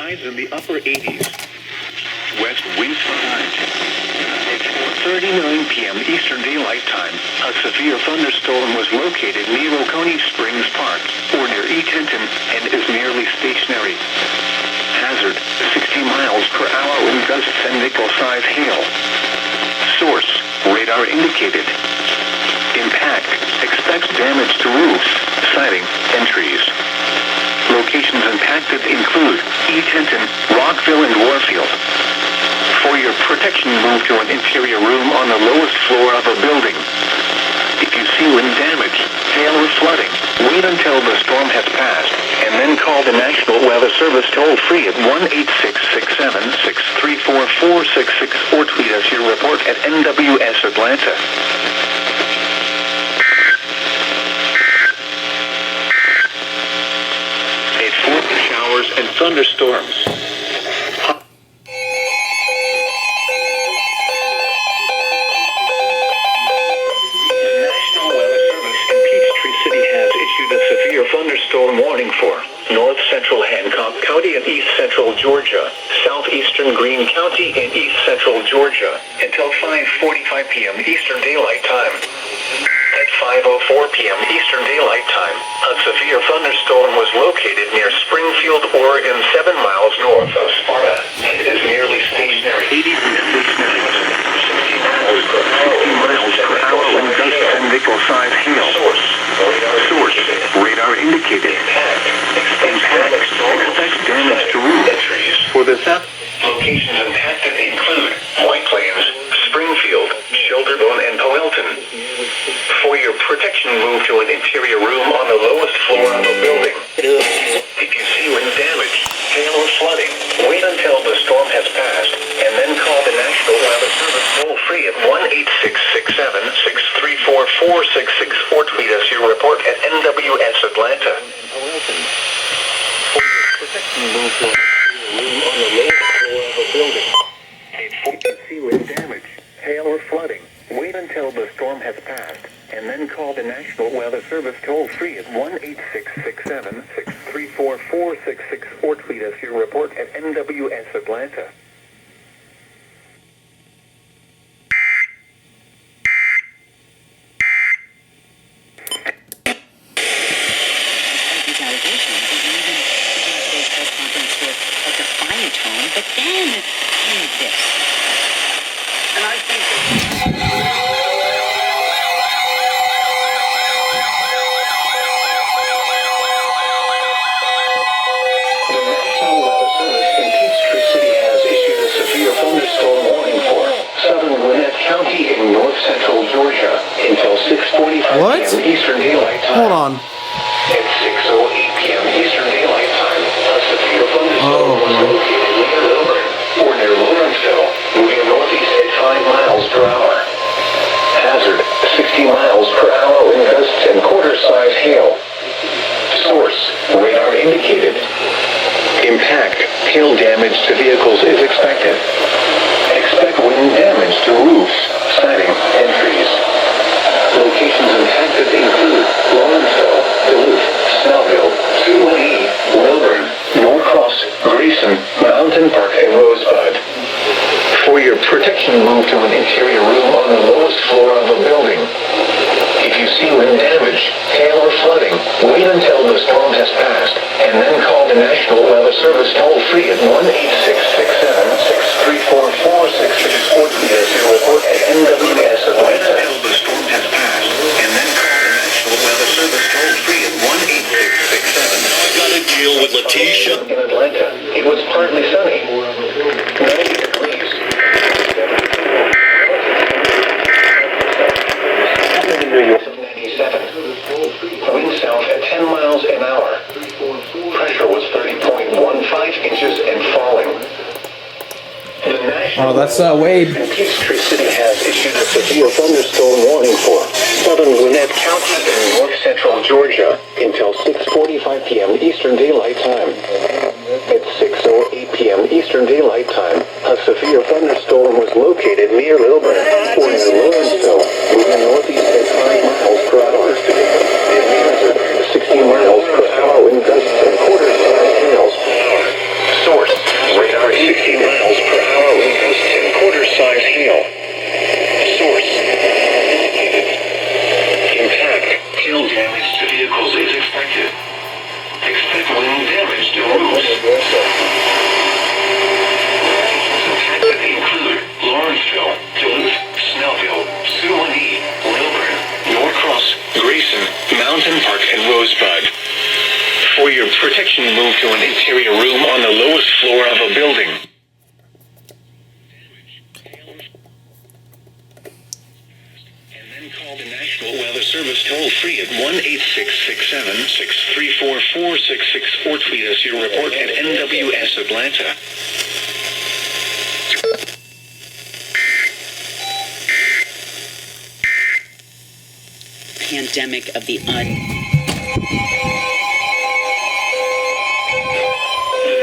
highs in the upper 80s. West winds 5. At 4:39 p.m. Eastern Daylight Time, a severe thunderstorm was located near Oconee Springs Park, or near E-Tenton, and is nearly stationary. Hazard, 60 miles per hour in gusts and nickel-size hail. Source, radar indicated. Impact, expects damage to roofs, siding, and trees. Locations impacted include E-Tenton, Rockville, and Warfield. For your protection, move to an interior room on the lowest floor of a building. If you see wind damage, hail, or flooding, wait until the storm has passed, and then call the National Weather Service toll-free at 1-866-674-4666 or tweet us your report at NWS Atlanta. Showers and thunderstorms. Thunderstorm warning for north central Hancock County and east central Georgia, southeastern Greene County and east central Georgia until 5:45 p.m. Eastern Daylight Time. At 5:04 p.m. Eastern Daylight Time, a severe thunderstorm was located near Springfield, Oregon, 7 miles north of Sparta, and is nearly stationary. 60 miles per hour in gusts and nickel-size hail. Source, radar indicated. Impact, expects damage to roofs. For the south, locations impacted include White Plains, Springfield, Shelterville, and Powelton. For your protection, move to an interior room on the lowest floor of a building. If you see wind damage, hail, or flooding, wait until the storm has passed, and then call the National Weather Service toll-free at 1-866-774-4666 or tweet us your report at NWS Atlanta. For your protection, move to an interior room on the lowest floor of a building. If you see wind damage, hail, or flooding, wait until the storm has passed, and then call the National Weather Service toll-free at 1-866-774-4666 or tweet us your report at NWS Atlanta. But then it's this. And I think the National Weather Service in Peachtree City has issued a severe thunderstorm warning for southern Gwinnett County in north central Georgia until 6:45 p.m. Eastern Daylight Time. Hold on. At 6:08 p.m. Eastern Daylight Time, a severe thunderstorm was located near Lilburn, or near Lawrenceville, moving northeast at 5 miles per hour. Hazard, 60 miles per hour in gusts and quarter-size hail. Source, radar indicated. Impact, hail damage to vehicles is expected. Expect wind damage to roofs, siding, and trees. Locations impacted include Lawrenceville, Duluth, Snellville, Oconee, Lilburn, Norcross, Grayson, Mountain Park, and Rosebud. For your protection, move to an interior room on the lowest floor of a building. If you see wind damage, hail, or flooding, wait until the storm has passed, and then call the National Weather Service toll-free at 1-866-774-4666 or tweet us your report at NWS Atlanta. Until the storm has passed, and then call the National Weather Service toll-free at 1-866-7. I gotta deal with Letitia. In Atlanta, it was partly sunny. 90 degrees. New York 97. Wind south at 10 miles an hour. Pressure was 30.15 inches and falling. Oh, that's Wade. Peachtree City has issued a severe thunderstorm warning for southern Gwinnett County and north central Georgia until 6:45 p.m. Eastern Daylight Time. At 6:08 p.m. Eastern Daylight Time, a severe thunderstorm was located near Lilburn, or near Lawrenceville, moving northeast at 5 miles per hour. Hazard, 60 miles per hour in gusts and quarter-size hail. Source, 60 miles per hour with gust 10-quarter size hail. Source. Impact. Hail damage to vehicles is expected. Expect wind damage to roofs. Impacted include Lawrenceville, Duluth, Snellville, Oconee, Lilburn, Norcross, Grayson, Mountain Park, and Rosebud. For your protection, move to an interior room on the lowest floor of a building. And then call the National Weather Service toll-free at 1-866-7-634-4664 or tweet us your report at NWS Atlanta. Pandemic of the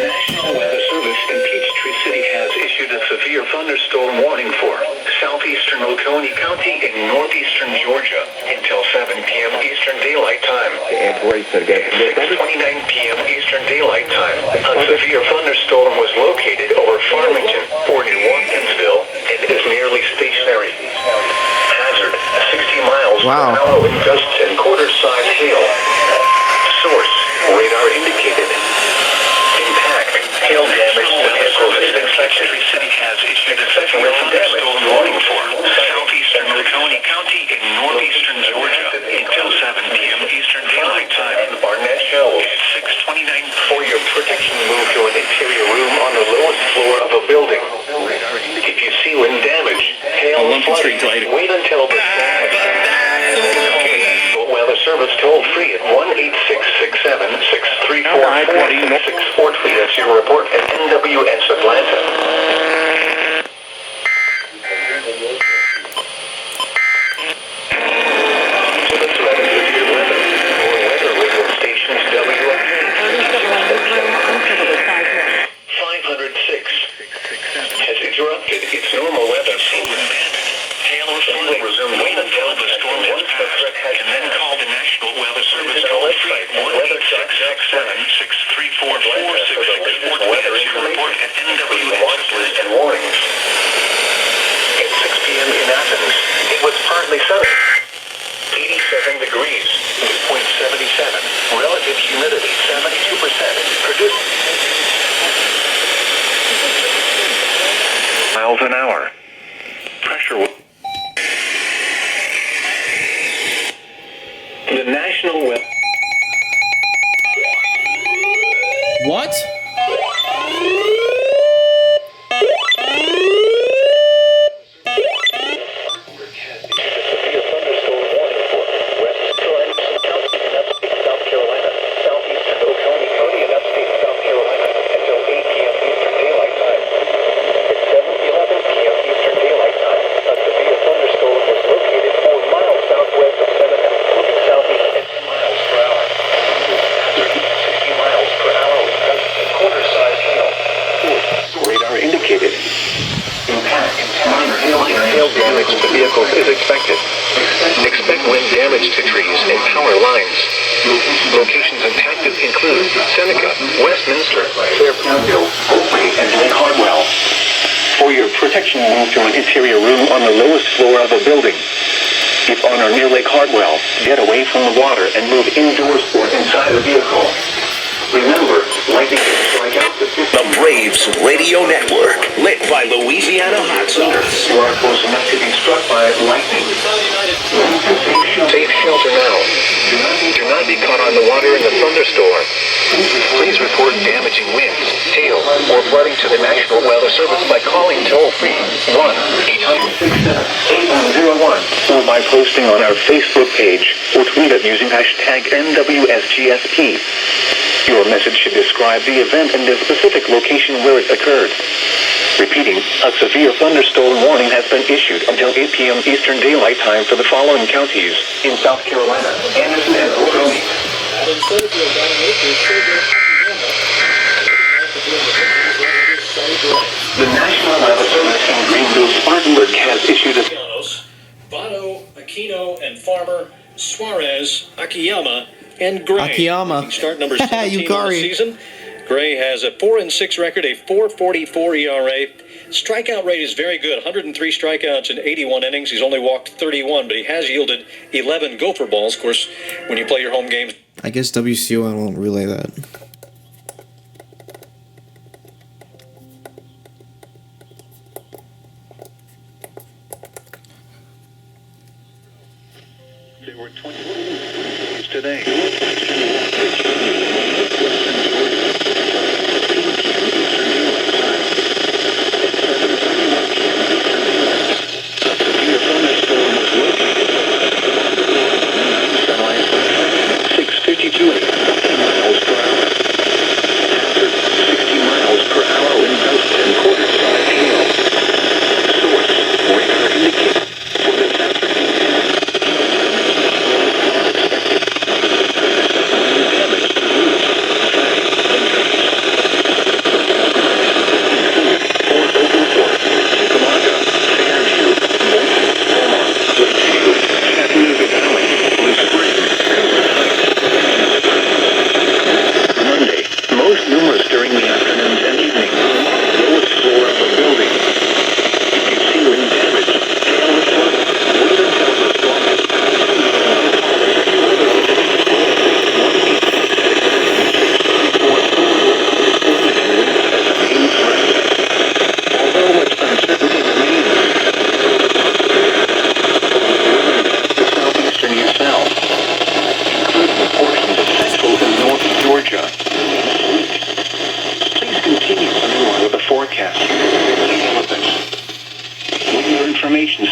National Weather Service in Peachtree City has issued a severe thunderstorm warning for southeastern Oconee County in northeastern Georgia until 7 p.m. Eastern Daylight Time. At 6:29 p.m. Eastern Daylight Time, a severe thunderstorm was located over Farmington or near Watkinsville and is nearly stationary. Hazard, 60 miles per hour with gust 10-quarter size hail. Source, radar indicated. Impact, hail damage to vehicles is expected. Peachtree City has issued a severe thunderstorm warning for southeastern Oconee County in northeastern Georgia until 7 p.m. Eastern Daylight Time. Barnett Hills. At 6:29. For your protection, move to an interior room on the lowest floor of a building. If you see wind damage, hail, flooding, wait until the Weather Service toll-free at 1-866-7-634-4664. Tweet us your report at NWS Atlanta. To the threat of severe weather, or weather radio stations WFAN 506 has interrupted its normal weather sequence. Hail or flood will resume wait until the storm has passed, and then call the National Weather Service toll-free at 1-866-7-634-4664 to your report at NWS and warnings. At 6 p.m. in Athens, it was partly sunny. 87 degrees, dew point 77, relative humidity 72%, produced miles an hour. Pressure. The National Weather. What? Is expected. Expect wind damage to trees and power lines. Locations impacted include Seneca, Westminster, Fairfield, Oconee, and Lake Hartwell. For your protection, move to an interior room on the lowest floor of a building. If on or near Lake Hartwell, get away from the water and move indoors or inside a vehicle. Remember, lightning can strike out the Braves Radio Network, lit by Louisiana hot sauce. You are close enough to be struck by lightning. Take shelter now. Do not be caught on the water in the thunderstorm. Please report damaging winds, hail, or flooding to the National Weather Service by calling toll-free 1-800-8101 or by posting on our Facebook page or tweet it using hashtag NWSGSP. Your message should describe the event and the specific location where it occurred. Repeating, a severe thunderstorm warning has been issued until 8 p.m. Eastern Daylight Time for the following counties in South Carolina, Anderson and Oconee. The National Weather Service in Greenville, Spartanburg has issued a... Bono, Aquino, and Farmer, Suarez, Akiyama, and Gray. Akiyama. Start number 17 of the season. Gray has a 4-6 record, a 4.44 ERA. Strikeout rate is very good, 103 strikeouts in 81 innings. He's only walked 31, but he has yielded 11 gopher balls. Of course, when you play your home games. I guess WCON won't relay that. There were 21 today.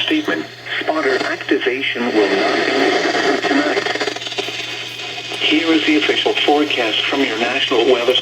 Statement. Spotter activation will not be made tonight. Here is the official forecast from your National Weather